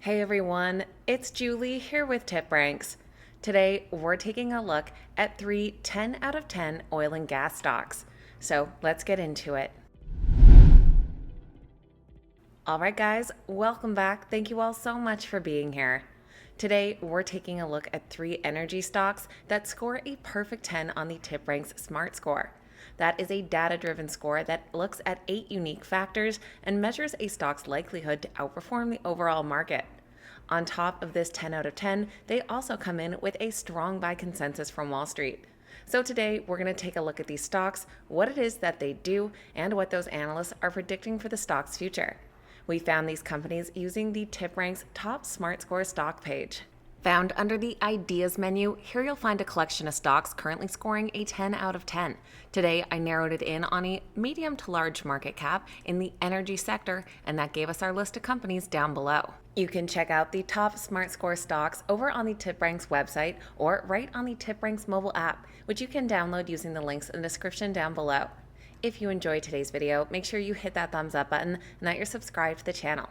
Hey everyone, it's Julie here with Tip Ranks. Today we're taking a look at three 10 out of 10 oil and gas stocks. So let's get into it. Alright guys, welcome back. Thank you all so much for being here. Today we're taking a look at three energy stocks that score a perfect 10 on the Tip Ranks Smart Score. That is a data-driven score that looks at 8 unique factors and measures a stock's likelihood to outperform the overall market. On top of this 10 out of 10, they also come in with a strong buy consensus from Wall Street. So today we're going to take a look at these stocks, what it is that they do, and what those analysts are predicting for the stock's future. We found these companies using the Tip Ranks Top Smart Score stock page. Found under the Ideas menu, here you'll find a collection of stocks currently scoring a 10 out of 10. Today, I narrowed it in on a medium to large market cap in the energy sector, and that gave us our list of companies down below. You can check out the top Smart Score stocks over on the Tip Ranks website or right on the Tip Ranks mobile app, which you can download using the links in the description down below. If you enjoyed today's video, make sure you hit that thumbs up button and that you're subscribed to the channel.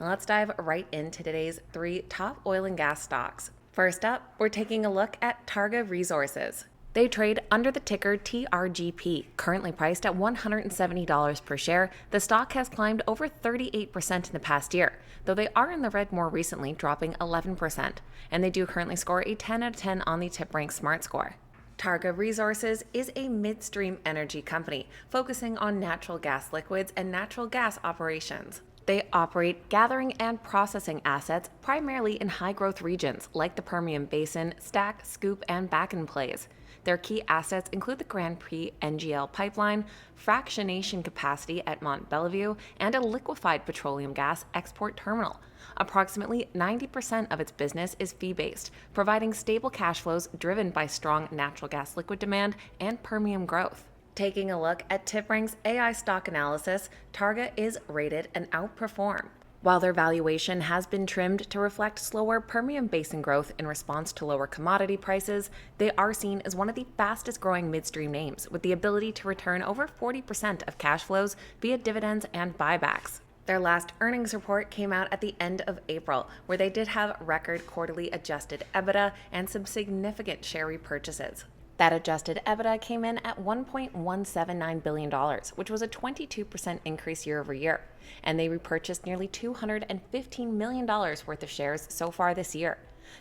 Now let's dive right into today's three top oil and gas stocks. First up, we're taking a look at Targa Resources. They trade under the ticker TRGP, currently priced at $170 per share. The stock has climbed over 38% in the past year, though they are in the red more recently, dropping 11%, and they do currently score a 10 out of 10 on the Tip Ranks Smart Score. Targa Resources is a midstream energy company focusing on natural gas liquids and natural gas operations. They operate gathering and processing assets primarily in high-growth regions like the Permian Basin, STACK, SCOOP, and Bakken plays. Their key assets include the Grand Prix NGL pipeline, fractionation capacity at Mont Belvieu, and a liquefied petroleum gas export terminal. Approximately 90% of its business is fee-based, providing stable cash flows driven by strong natural gas liquid demand and Permian growth. Taking a look at Tip Ranks AI stock analysis, Targa is rated an outperform. While their valuation has been trimmed to reflect slower Permian Basin growth in response to lower commodity prices, they are seen as one of the fastest growing midstream names with the ability to return over 40% of cash flows via dividends and buybacks. Their last earnings report came out at the end of April, where they did have record quarterly adjusted EBITDA and some significant share repurchases. That adjusted EBITDA came in at $1.179 billion, which was a 22% increase year over year, and they repurchased nearly $215 million worth of shares so far this year.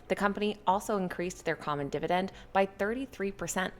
The company also increased their common dividend by 33%.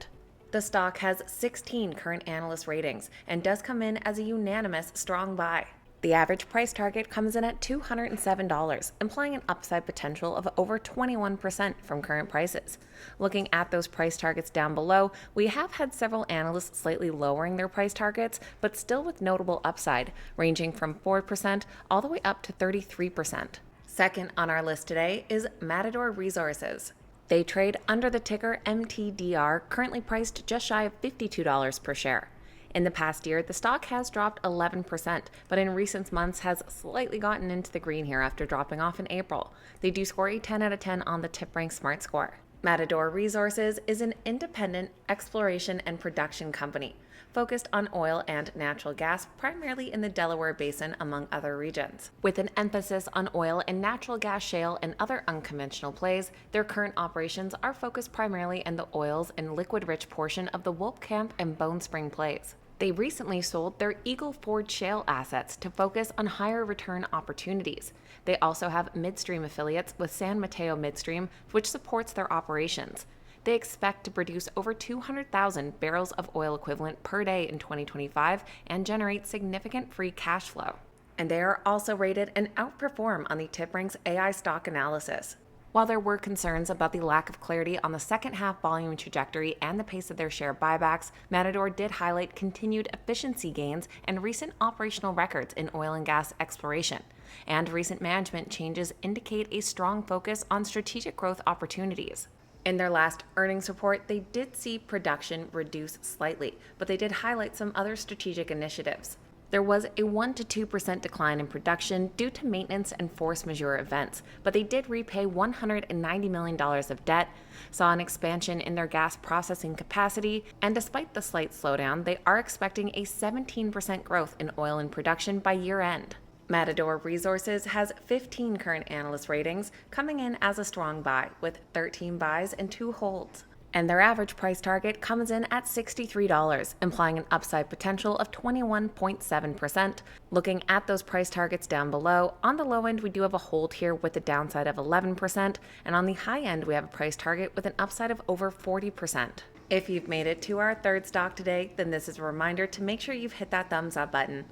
The stock has 16 current analyst ratings and does come in as a unanimous strong buy. The average price target comes in at $207, implying an upside potential of over 21% from current prices. Looking at those price targets down below, we have had several analysts slightly lowering their price targets, but still with notable upside, ranging from 4% all the way up to 33%. Second on our list today is Matador Resources. They trade under the ticker MTDR, currently priced just shy of $52 per share. In the past year, the stock has dropped 11%, but in recent months has slightly gotten into the green here after dropping off in April. They do score a 10 out of 10 on the Tip Ranks Smart Score. Matador Resources is an independent exploration and production company focused on oil and natural gas, primarily in the Delaware Basin, among other regions. With an emphasis on oil and natural gas shale and other unconventional plays, their current operations are focused primarily in the oils and liquid-rich portion of the Wolfcamp and Bone Spring plays. They recently sold their Eagle Ford shale assets to focus on higher return opportunities. They also have midstream affiliates with San Mateo Midstream, which supports their operations. They expect to produce over 200,000 barrels of oil equivalent per day in 2025 and generate significant free cash flow. And they are also rated an outperform on the Tip Ranks AI stock analysis. While there were concerns about the lack of clarity on the second half volume trajectory and the pace of their share buybacks, Matador did highlight continued efficiency gains and recent operational records in oil and gas exploration. And recent management changes indicate a strong focus on strategic growth opportunities. In their last earnings report, they did see production reduce slightly, but they did highlight some other strategic initiatives. There was a 1 to 2% decline in production due to maintenance and force majeure events, but they did repay $190 million of debt, saw an expansion in their gas processing capacity, and despite the slight slowdown, they are expecting a 17% growth in oil in production by year end. Matador Resources has 15 current analyst ratings, coming in as a strong buy with 13 buys and 2 holds. And their average price target comes in at $63, implying an upside potential of 21.7%. Looking at those price targets down below, on the low end we do have a hold here with a downside of 11%, and on the high end we have a price target with an upside of over 40%. If you've made it to our third stock today, then this is a reminder to make sure you've hit that thumbs up button.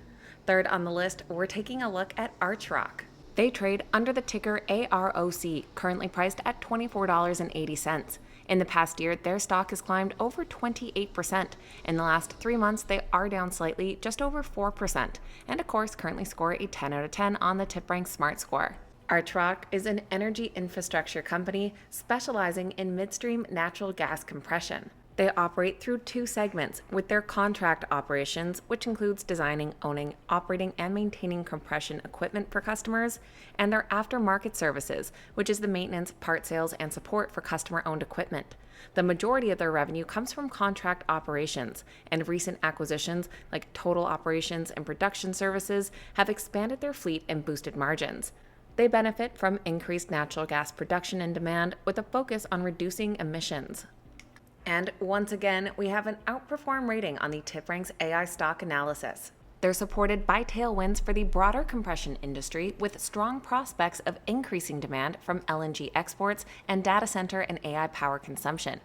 Third on the list, we're taking a look at Archrock. They trade under the ticker AROC, currently priced at $24.80. In the past year, their stock has climbed over 28%. In the last 3 months, they are down slightly, just over 4%, and of course currently score a 10 out of 10 on the TipRanks Smart Score. Archrock is an energy infrastructure company specializing in midstream natural gas compression. They operate through 2 segments, with their contract operations, which includes designing, owning, operating, and maintaining compression equipment for customers, and their aftermarket services, which is the maintenance, part sales, and support for customer-owned equipment. The majority of their revenue comes from contract operations, and recent acquisitions like Total Operations and Production Services have expanded their fleet and boosted margins. They benefit from increased natural gas production and demand with a focus on reducing emissions. And once again, we have an outperform rating on the TipRanks AI stock analysis. They're supported by tailwinds for the broader compression industry with strong prospects of increasing demand from LNG exports and data center and AI power consumption.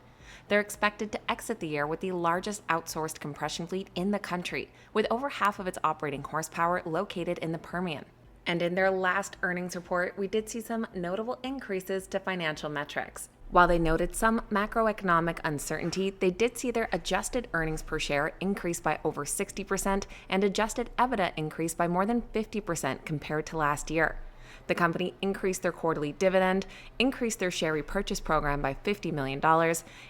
They're expected to exit the year with the largest outsourced compression fleet in the country, with over half of its operating horsepower located in the Permian. And in their last earnings report, we did see some notable increases to financial metrics. While they noted some macroeconomic uncertainty, they did see their adjusted earnings per share increase by over 60% and adjusted EBITDA increase by more than 50% compared to last year. The company increased their quarterly dividend, increased their share repurchase program by $50 million,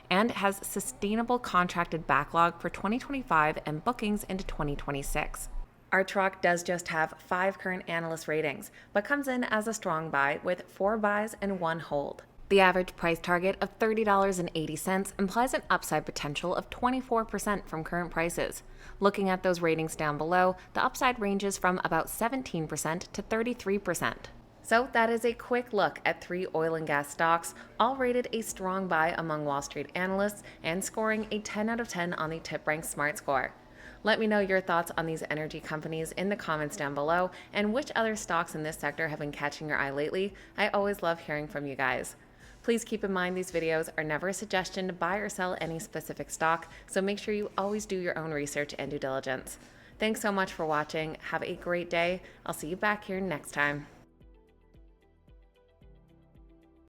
and has sustainable contracted backlog for 2025 and bookings into 2026. Archrock does just have 5 current analyst ratings, but comes in as a strong buy with 4 buys and 1 hold. The average price target of $30.80 implies an upside potential of 24% from current prices. Looking at those ratings down below, the upside ranges from about 17% to 33%. So that is a quick look at 3 oil and gas stocks, all rated a strong buy among Wall Street analysts and scoring a 10 out of 10 on the TipRanks Smart Score. Let me know your thoughts on these energy companies in the comments down below and which other stocks in this sector have been catching your eye lately. I always love hearing from you guys. Please keep in mind these videos are never a suggestion to buy or sell any specific stock, so make sure you always do your own research and due diligence. Thanks so much for watching. Have a great day. I'll see you back here next time.